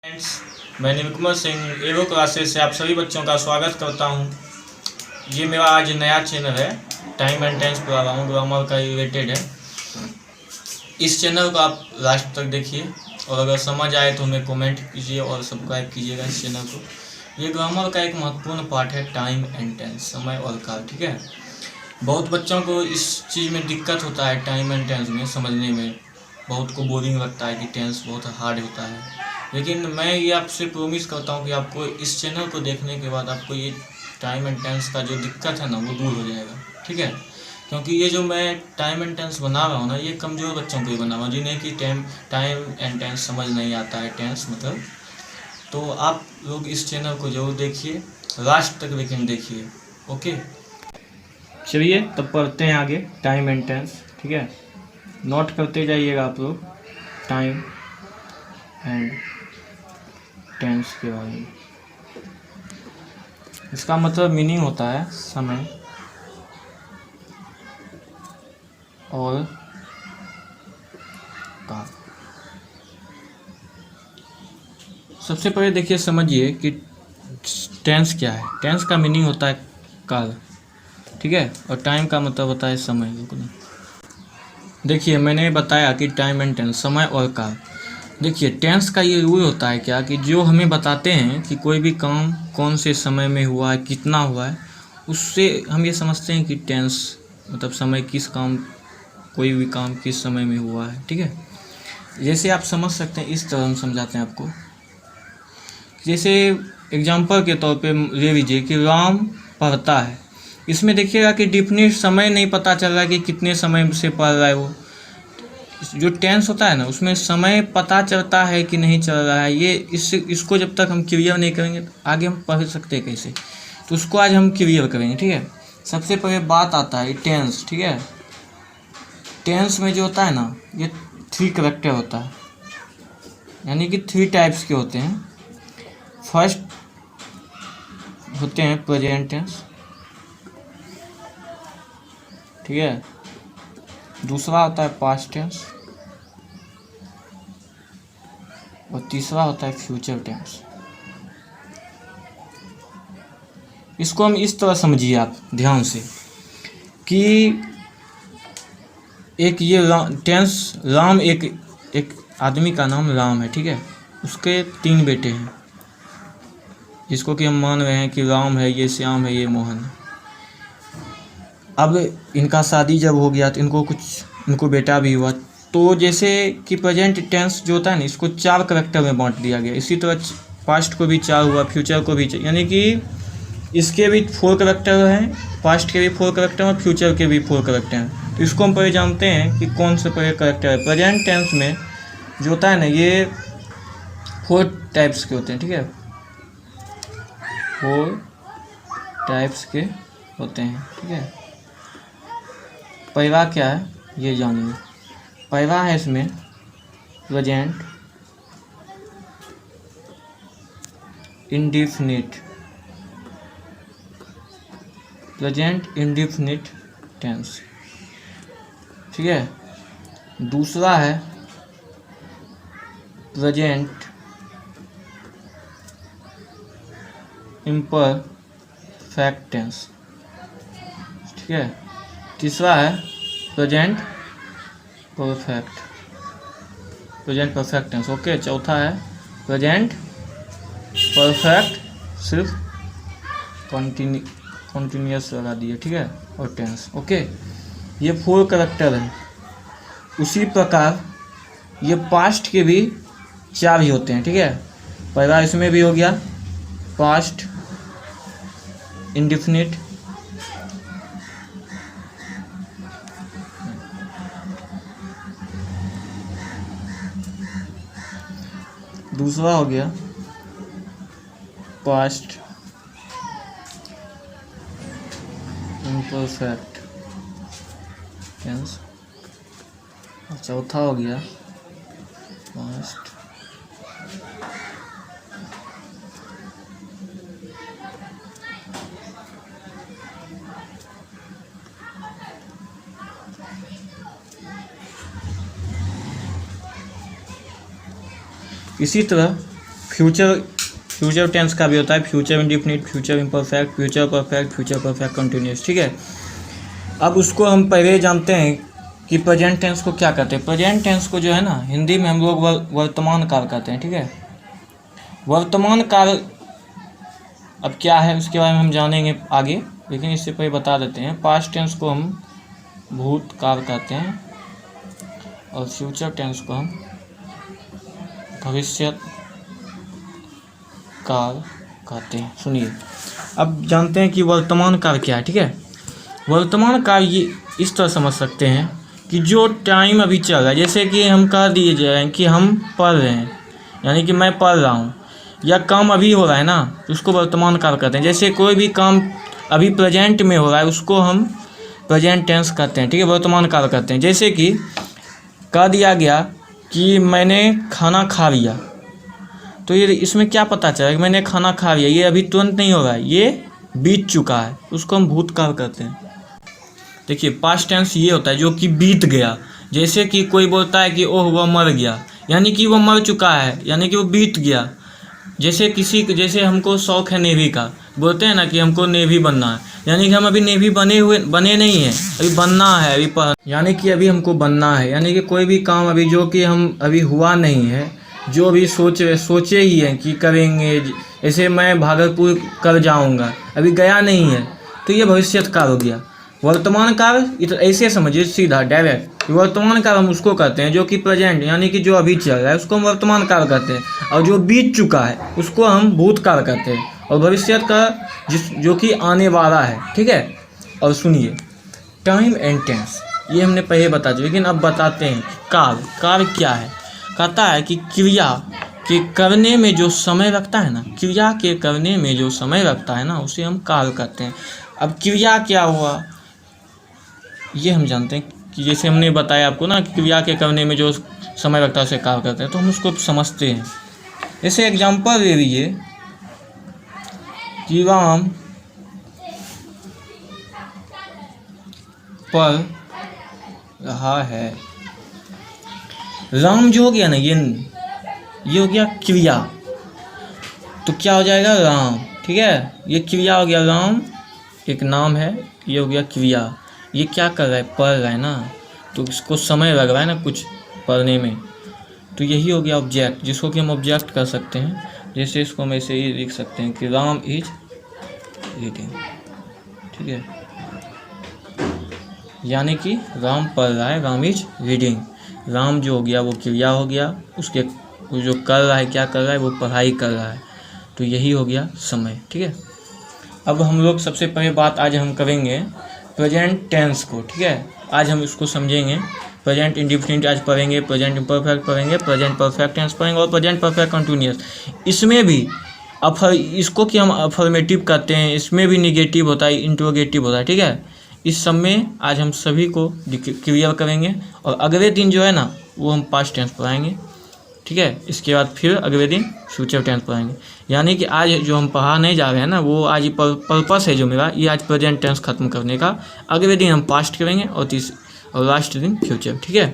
Friends, मैं निकुमर सिंह एवो classes से आप सभी बच्चों का स्वागत करता हूं। ये मेरा आज नया चैनल है, टाइम एंड टेंस पढ़ा रहा हूँ, ग्रामर का रिलेटेड है। इस चैनल को आप लास्ट तक देखिए और अगर समझ आए तो हमें कमेंट कीजिए और सब्सक्राइब कीजिएगा इस चैनल को। ये ग्रामर का एक महत्वपूर्ण पार्ट है, टाइम एंड टेंस, समय और काल। ठीक है, बहुत बच्चों को इस चीज़ में दिक्कत होता है, टाइम एंड टेंस में समझने में बहुत को बोरिंग लगता है कि टेंस बहुत हार्ड होता है। लेकिन मैं ये आपसे प्रॉमिस करता हूँ कि आपको इस चैनल को देखने के बाद आपको ये टाइम एंड टेंस का जो दिक्कत है ना वो दूर हो जाएगा। ठीक है, क्योंकि ये जो मैं टाइम एंड टेंस बना रहा हूँ ना, ये कमज़ोर बच्चों को ही बना रहा हूँ जिन्हें कि टाइम एंड टेंस समझ नहीं आता है, टेंस मतलब। तो आप लोग इस चैनल को जरूर देखिए, लास्ट तक लेकिन देखिए। ओके, चलिए तब पढ़ते हैं आगे टाइम एंड टेंस। ठीक है, नोट करते जाइएगा आप लोग टाइम एंड टेंस के बारे में। इसका मतलब मीनिंग होता है समय और काल। सबसे पहले देखिए, समझिए कि टेंस क्या है। टेंस का मीनिंग होता है काल, ठीक है, और टाइम का मतलब होता है समय। देखिए, मैंने बताया कि टाइम एंड टेंस, समय और काल। देखिए, टेंस का ये रूल होता है क्या कि जो हमें बताते हैं कि कोई भी काम कौन से समय में हुआ है, कितना हुआ है, उससे हम ये समझते हैं कि टेंस मतलब समय, किस काम, कोई भी काम किस समय में हुआ है। ठीक है, जैसे आप समझ सकते हैं, इस तरह हम समझाते हैं आपको। जैसे एग्जाम्पल के तौर पे ले लीजिए कि राम पढ़ता है। इसमें देखिएगा कि डिफिनिट समय नहीं पता चल रहा है कि कितने समय से पढ़ रहा है वो। जो टेंस होता है ना, उसमें समय पता चलता है कि नहीं चल रहा है। ये इसको जब तक हम क्लियर नहीं करेंगे तो आगे हम पढ़ सकते हैं कैसे, तो उसको आज हम क्लियर करेंगे। ठीक है, सबसे पहले बात आता है टेंस। ठीक है, टेंस में जो होता है ना, ये 3 करैक्टर होता है, यानी कि 3 टाइप्स के होते हैं। फर्स्ट होते हैं प्रेजेंट टेंस, ठीक है, दूसरा होता है पास्ट टेंस, और तीसरा होता है फ्यूचर टेंस। इसको हम इस तरह समझिए आप ध्यान से कि एक ये टेंस, राम, एक आदमी का नाम राम है। ठीक है, उसके 3 बेटे हैं, जिसको कि हम मान रहे हैं कि राम है, ये श्याम है, ये मोहन है। अब इनका शादी जब हो गया तो इनको बेटा भी हुआ। तो जैसे कि प्रेजेंट टेंस जो होता है ना, इसको 4 करैक्टर में बांट दिया गया। इसी तरह पास्ट को भी 4 हुआ, फ्यूचर को भी 4, यानी कि इसके भी 4 करैक्टर हैं, पास्ट के भी 4 करैक्टर हैं, फ्यूचर के भी 4 करैक्टर हैं। तो इसको हम पहले जानते हैं कि कौन से पहले करैक्टर है। प्रेजेंट टेंस में जो होता है ना, ये 4 टाइप्स के होते हैं। ठीक है, 4 टाइप्स के होते हैं। ठीक है, पहला क्या है ये जानिए। पहला है इसमें present indefinite, present indefinite tense. ठीक है, दूसरा है प्रेजेंट इम्परफेक्ट टेंस। ठीक है, तीसरा है प्रेजेंट परफेक्ट टेंस। ओके, चौथा है प्रेजेंट परफेक्ट, सिर्फ कॉन्टिन्यूस लगा दिए। ठीक है, और टेंस। ओके, ये 4 करैक्टर हैं। उसी प्रकार ये पास्ट के भी 4 ही होते हैं। ठीक है, पहला इसमें भी हो गया पास्ट इंडेफिनिट, दूसरा हो गया पास्ट इम्परफेक्ट टेंस, और चौथा हो गया पास्ट इसी तरह फ्यूचर टेंस का भी होता है future indefinite, future imperfect, future perfect, future perfect continuous, ठीक है। अब उसको हम पहले जानते हैं कि प्रेजेंट टेंस को क्या कहते हैं। प्रेजेंट टेंस को जो है ना हिंदी में हम लोग वर्तमान काल कहते हैं, ठीक है। वर्तमान काल अब क्या है उसके बारे में हम जानेंगे आगे, लेकिन इससे पहले बता देते हैं पास्ट टेंस को हम भूतकाल कहते हैं और फ्यूचर टेंस को हम भविष्य काल कहते हैं। सुनिए, अब जानते हैं कि वर्तमान काल क्या है, ठीक है। वर्तमान काल ये इस तरह समझ सकते हैं कि जो टाइम अभी चल रहा है, जैसे कि हम कह दिए जाए कि हम पढ़ रहे हैं, यानी कि मैं पढ़ रहा हूँ, या काम अभी हो रहा है ना, उसको वर्तमान काल कहते हैं। जैसे कोई भी काम अभी प्रेजेंट में हो रहा है उसको हम प्रेजेंट टेंस कहते हैं, ठीक है, वर्तमान काल कहते हैं। जैसे कि कह दिया गया कि मैंने खाना खा लिया, तो ये इसमें क्या पता चला कि मैंने खाना खा लिया, ये अभी तुरंत नहीं हो रहा है, ये बीत चुका है, उसको हम भूतकाल कहते हैं। देखिए पास्ट टेंस ये होता है जो कि बीत गया। जैसे कि कोई बोलता है कि ओह वह मर गया, यानी कि वो मर चुका है, यानी कि वो बीत गया। जैसे हमको शौक है नेवी का, बोलते हैं ना कि हमको नेवी बनना है, यानी कि हम अभी नेवी बने नहीं हैं, अभी बनना है, यानी कि अभी हमको बनना है। यानी कि कोई भी काम अभी जो कि हम अभी हुआ नहीं है, जो भी सोचे ही हैं कि करेंगे, जैसे मैं भागलपुर कर जाऊंगा, अभी गया नहीं है, तो ये भविष्य काल हो गया। वर्तमान काल ऐसे समझिए सीधा डायरेक्ट, वर्तमान काल हम उसको कहते हैं जो कि प्रेजेंट यानी कि जो अभी चल रहा है उसको हम वर्तमान काल कहते हैं, और जो बीत चुका है उसको हम भूतकाल कहते हैं, और भविष्य का जो कि आने वाला है, ठीक है। और सुनिए टाइम एंड टेंस ये हमने पहले बता दिया, लेकिन अब बताते हैं काल क्या है। कहता है कि क्रिया के करने में जो समय लगता है ना, क्रिया के करने में जो समय लगता है ना, उसे हम काल कहते हैं। अब क्रिया क्या हुआ ये हम जानते हैं कि जैसे हमने बताया आपको ना, क्रिया के करने में जो समय लगता है उसे काल कहते हैं, तो हम उसको समझते हैं। जैसे एग्जाम्पल ले लीजिए कि राम पढ़ रहा है। राम जो हो गया ना, ये हो गया क्रिया, तो क्या हो जाएगा राम, ठीक है। ये क्रिया हो गया, राम एक नाम है, ये हो गया क्रिया। ये क्या कर रहा है, पढ़ रहा है ना, तो इसको समय लग रहा है ना कुछ पढ़ने में, तो यही हो गया ऑब्जेक्ट, जिसको कि हम ऑब्जेक्ट कर सकते हैं। जैसे इसको हम ऐसे ही लिख सकते हैं कि राम इज रीडिंग, ठीक है, यानी कि राम पढ़ रहा है, राम इज रीडिंग। राम जो हो गया वो क्रिया हो गया, उसके वो जो कर रहा है, क्या कर रहा है, वो पढ़ाई कर रहा है, तो यही हो गया समय, ठीक है। अब हम लोग सबसे पहले बात आज हम करेंगे प्रेजेंट टेंस को, ठीक है। आज हम इसको समझेंगे। प्रेजेंट इंडिफिनिट आज पढ़ेंगे, प्रेजेंट इम्परफेक्ट पढ़ेंगे, प्रेजेंट परफेक्ट टेंस पढ़ेंगे और प्रेजेंट परफेक्ट कंटिन्यूअस। इसमें भी इसको कि हम अफर्मेटिव कहते हैं, इसमें भी निगेटिव होता है, इंट्रोगेटिव होता है, ठीक है। इस सब में आज हम सभी को क्लियर करेंगे, और अगले दिन जो है ना वो हम पास्ट टेंस पढ़ाएंगे, ठीक है। इसके बाद फिर अगले दिन फ्यूचर टेंस पढ़ाएंगे। यानी कि आज जो हम पढ़ाने जा रहे हैं ना, वो आज पर्पस है जो मेरा, ये आज प्रेजेंट टेंस खत्म करने का। अगले दिन हम पास्ट करेंगे और लास्ट दिन फ्यूचर, ठीक है।